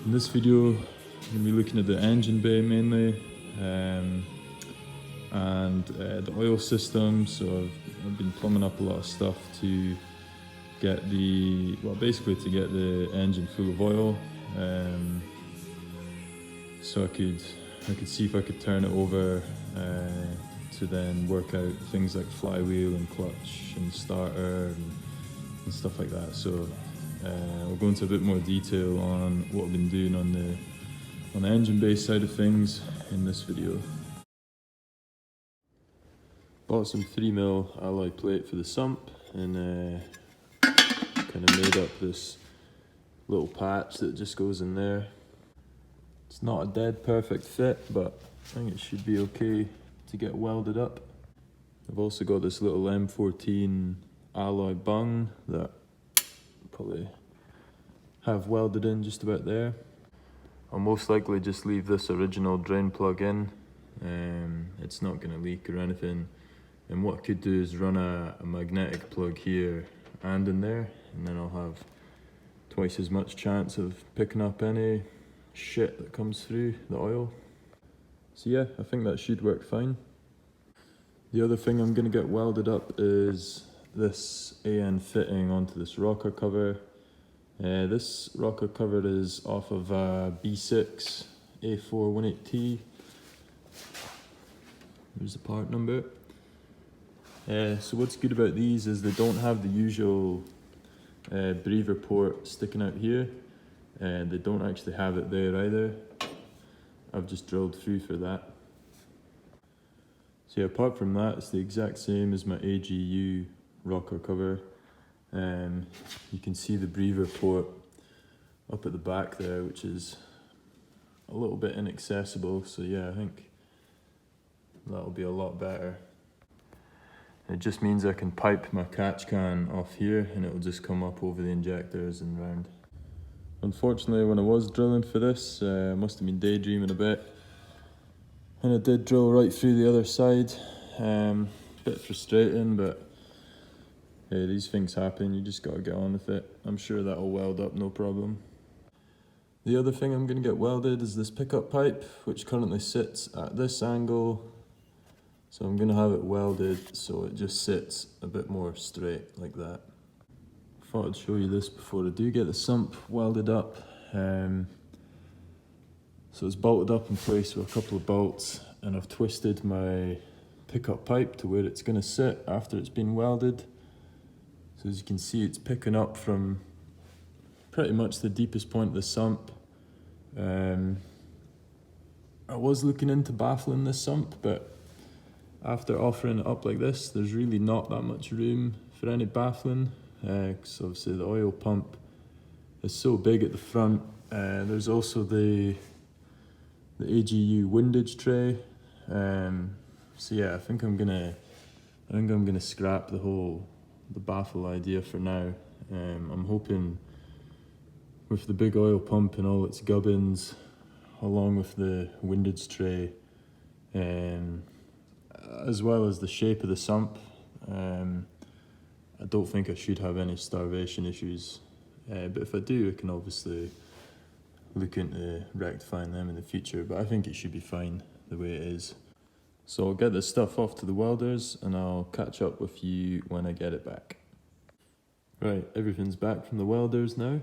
In this video, I'm going to be looking at the engine bay mainly, and the oil system. So I've been plumbing up a lot of stuff to get basically to get the engine full of oil, so I could see if I could turn it over to then work out things like flywheel and clutch and starter and stuff like that. So I'll go into a bit more detail on what I've been doing on the engine bay side of things in this video. Bought some 3mm alloy plate for the sump and kind of made up this little patch that just goes in there. It's not a dead perfect fit, but I think it should be okay to get welded up. I've also got this little M14 alloy bung that I'll probably have welded in just about there. I'll most likely just leave this original drain plug in. It's not going to leak or anything. And what I could do is run a magnetic plug here and in there, and then I'll have twice as much chance of picking up any shit that comes through the oil. So yeah, I think that should work fine. The other thing I'm going to get welded up is this AN fitting onto this rocker cover. This rocker cover is off of a B6 A418T. There's the part number. So what's good about these is they don't have the usual breather port sticking out here, and they don't actually have it there either. I've just drilled through for that. So yeah, apart from that, it's the exact same as my AGU rocker cover. You can see the breather port up at the back there, which is a little bit inaccessible. So yeah, I think that'll be a lot better. It just means I can pipe my catch can off here and it'll just come up over the injectors and round. Unfortunately, when I was drilling for this, I must have been daydreaming a bit, and I did drill right through the other side. Bit frustrating, but hey, these things happen, you just gotta get on with it. I'm sure that'll weld up no problem. The other thing I'm gonna get welded is this pickup pipe, which currently sits at this angle. So I'm gonna have it welded so it just sits a bit more straight like that. Thought I'd show you this before I do get the sump welded up. So it's bolted up in place with a couple of bolts, and I've twisted my pickup pipe to where it's gonna sit after it's been welded. So as you can see, it's picking up from pretty much the deepest point of the sump. I was looking into baffling this sump, but after offering it up like this, there's really not that much room for any baffling, because obviously the oil pump is so big at the front. There's also the AGU windage tray. So yeah, I think I'm gonna scrap the baffle idea for now. I'm hoping with the big oil pump and all its gubbins, along with the windage tray, as well as the shape of the sump, I don't think I should have any starvation issues. But if I do, I can obviously look into rectifying them in the future, but I think it should be fine the way it is. So I'll get this stuff off to the welders and I'll catch up with you when I get it back. Right, everything's back from the welders now.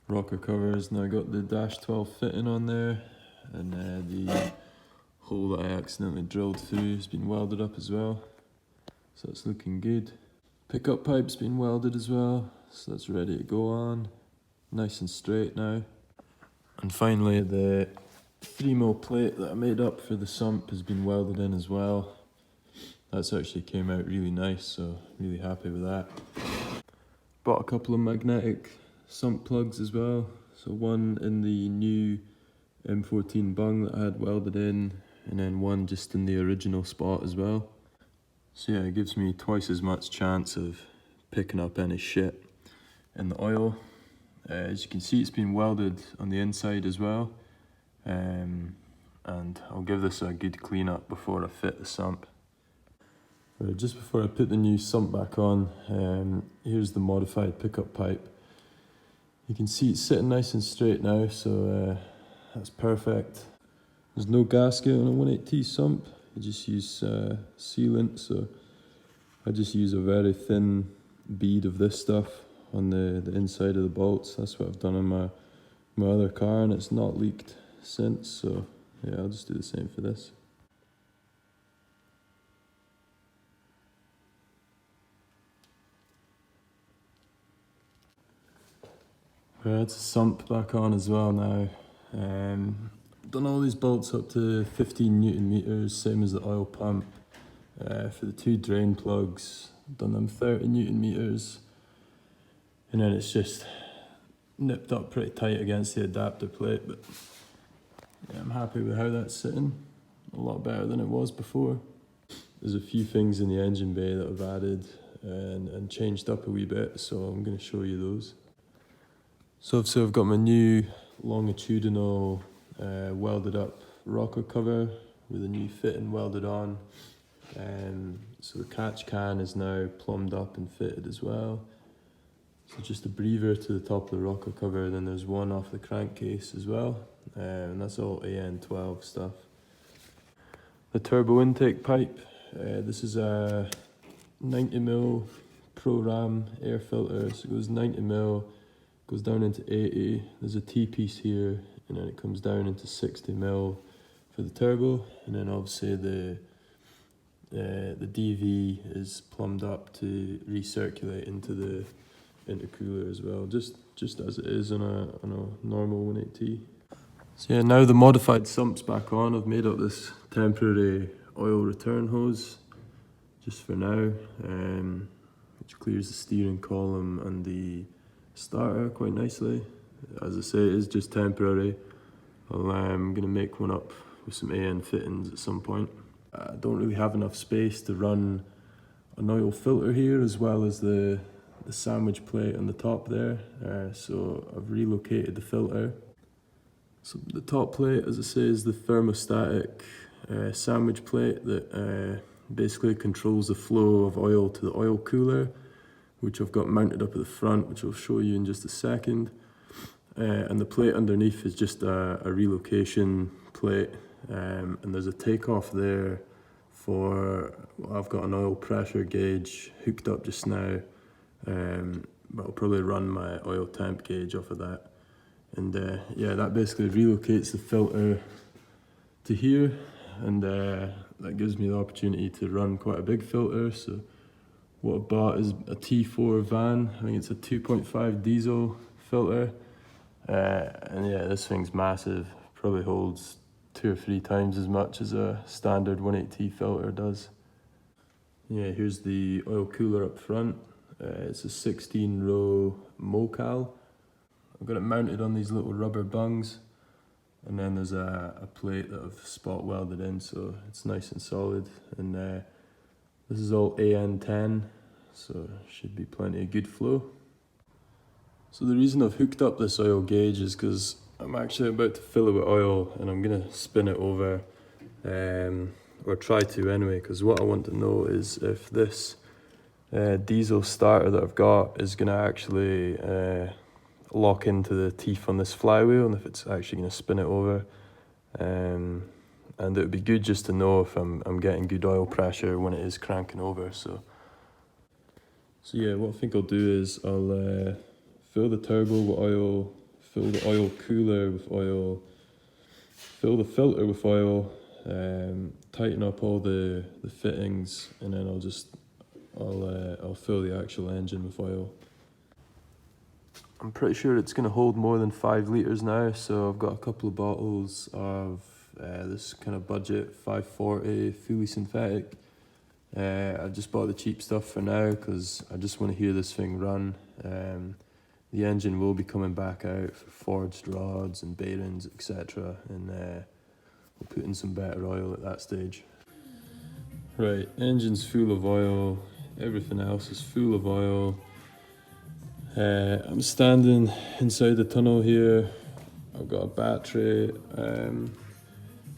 Rocker covers, now got the -12 fitting on there, and the hole that I accidentally drilled through has been welded up as well, so it's looking good. Pickup pipe's been welded as well, so that's ready to go on, nice and straight now. And finally, the 3mm plate that I made up for the sump has been welded in as well. That's actually came out really nice, so really happy with that. Bought a couple of magnetic sump plugs as well, so one in the new M14 bung that I had welded in, and then one just in the original spot as well. So yeah, it gives me twice as much chance of picking up any shit in the oil. As you can see, it's been welded on the inside as well, and I'll give this a good clean up before I fit the sump. Just before I put the new sump back on, here's the modified pickup pipe. You can see it's sitting nice and straight now, so that's perfect. There's no gasket on a 180T sump. You just use sealant, so I just use a very thin bead of this stuff on the inside of the bolts. That's what I've done on my other car, and it's not leaked since, so yeah, I'll just do the same for this. Right, it's a sump back on as well now. Done all these bolts up to 15 Newton meters, same as the oil pump. For the 2 drain plugs, done them 30 Newton meters. And then it's just nipped up pretty tight against the adapter plate, but yeah, I'm happy with how that's sitting. A lot better than it was before. There's a few things in the engine bay that I've added and changed up a wee bit, so I'm going to show you those. So I've got my new longitudinal welded up rocker cover with a new fitting welded on. So the catch can is now plumbed up and fitted as well. So just a breather to the top of the rocker cover, then there's one off the crankcase as well, and that's all AN12 stuff. The turbo intake pipe, this is a 90mm Pro-Ram air filter, so it goes 90mm, goes down into 80, there's a T-piece here, and then it comes down into 60mm for the turbo, and then obviously the DV is plumbed up to recirculate into the intercooler as well, just as it is on a normal 180T. So yeah, now the modified sump's back on. I've made up this temporary oil return hose just for now, which clears the steering column and the starter quite nicely. As I say, it is just temporary. I'm going to make one up with some AN fittings at some point. I don't really have enough space to run an oil filter here as well as the sandwich plate on the top there, so I've relocated the filter. So the top plate, as I say, is the thermostatic sandwich plate that basically controls the flow of oil to the oil cooler, which I've got mounted up at the front, which I'll show you in just a second. And the plate underneath is just a relocation plate, and there's a takeoff there for, well, I've got an oil pressure gauge hooked up just now, but I'll probably run my oil temp gauge off of that. And yeah, that basically relocates the filter to here, and that gives me the opportunity to run quite a big filter. So what I bought is a T4 van. I think it's a 2.5 diesel filter, and yeah, this thing's massive. Probably holds 2 or 3 times as much as a standard 180T filter does. Yeah, here's the oil cooler up front. It's a 16-row Mocal. I've got it mounted on these little rubber bungs, and then there's a plate that I've spot welded in, so it's nice and solid. And this is all AN10, so should be plenty of good flow. So the reason I've hooked up this oil gauge is because I'm actually about to fill it with oil, and I'm gonna spin it over, or try to anyway, because what I want to know is if this diesel starter that I've got is gonna actually lock into the teeth on this flywheel, and if it's actually going to spin it over. And it would be good just to know if I'm getting good oil pressure when it is cranking over. So yeah, what I think I'll do is I'll fill the turbo with oil, fill the oil cooler with oil, fill the filter with oil, tighten up all the fittings, and then I'll fill the actual engine with oil. I'm pretty sure it's going to hold more than 5 litres now, so I've got a couple of bottles of this kind of budget 540 fully synthetic. I just bought the cheap stuff for now because I just want to hear this thing run. The engine will be coming back out for forged rods and bearings, etc., and we'll put in some better oil at that stage. Right, engine's full of oil, everything else is full of oil. I'm standing inside the tunnel here. I've got a battery.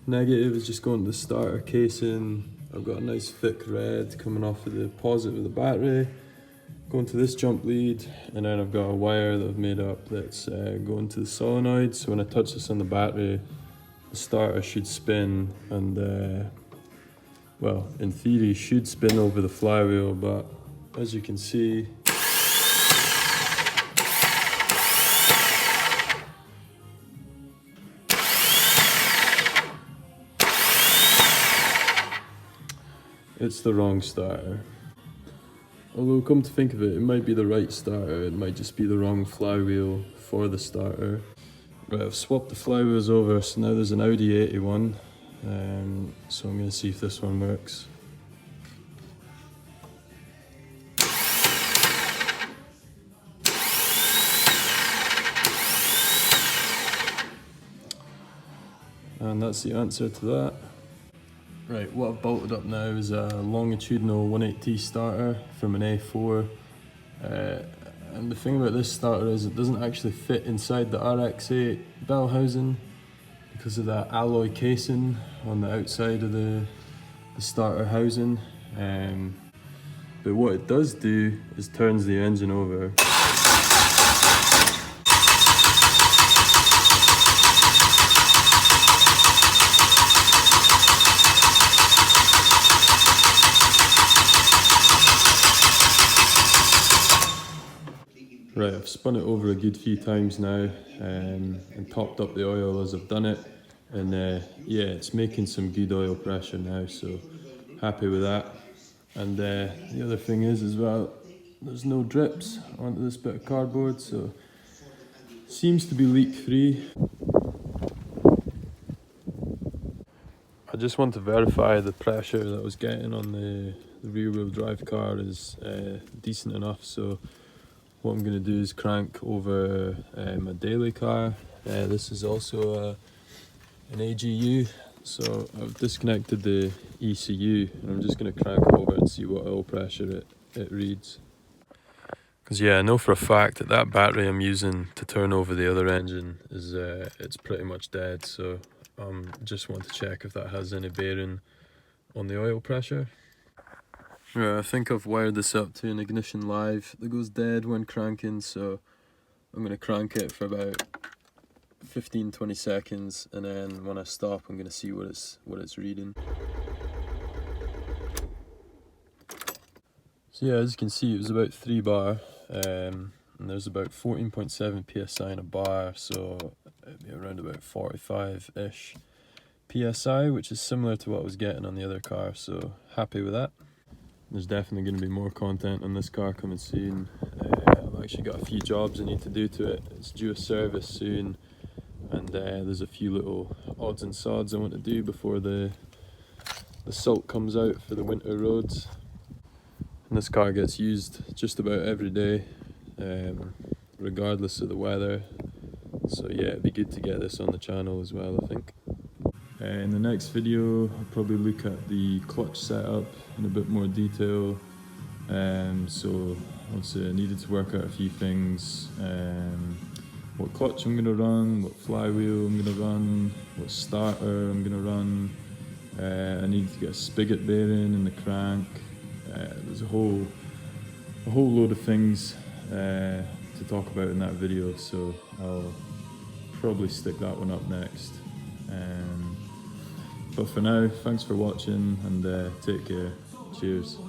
Negative is just going to the starter casing. I've got a nice thick red coming off of the positive of the battery, going to this jump lead, and then I've got a wire that I've made up that's going to the solenoid. So when I touch this on the battery, the starter should spin, and well, in theory should spin over the flywheel, but as you can see, it's the wrong starter. Although, come to think of it, it might be the right starter, it might just be the wrong flywheel for the starter. Right, I've swapped the flywheels over, so now there's an Audi 81, so I'm going to see if this one works. And that's the answer to that. Right, what I've bolted up now is a Longitudinal 180T starter from an A4. And the thing about this starter is it doesn't actually fit inside the RX-8 bell housing because of that alloy casing on the outside of the starter housing. But what it does do is turns the engine over. Right, I've spun it over a good few times now and topped up the oil as I've done it, and yeah, it's making some good oil pressure now, so happy with that. And the other thing is as well, there's no drips onto this bit of cardboard, so seems to be leak free. I just want to verify the pressure that I was getting on the rear wheel drive car is decent enough, so what I'm going to do is crank over my daily car. This is also an AGU, so I've disconnected the ECU and I'm just going to crank it over and see what oil pressure it reads. Because yeah, I know for a fact that that battery I'm using to turn over the other engine is it's pretty much dead, so just want to check if that has any bearing on the oil pressure. Right, I think I've wired this up to an ignition live that goes dead when cranking, so I'm going to crank it for about 15-20 seconds, and then when I stop I'm going to see what it's reading. So yeah, as you can see, it was about 3 bar, and there's about 14.7 psi in a bar, so it'd be around about 45-ish psi, which is similar to what I was getting on the other car, so happy with that. There's definitely going to be more content on this car coming soon. I've actually got a few jobs I need to do to it. It's due a service soon, and there's a few little odds and sods I want to do before the salt comes out for the winter roads. And this car gets used just about every day, regardless of the weather. So yeah, it'd be good to get this on the channel as well, I think. In the next video, I'll probably look at the clutch setup in a bit more detail. So obviously I needed to work out a few things. What clutch I'm going to run, what flywheel I'm going to run, what starter I'm going to run. I needed to get a spigot bearing in the crank. There's a whole load of things to talk about in that video, so I'll probably stick that one up next. But for now, thanks for watching, and take care. Cheers.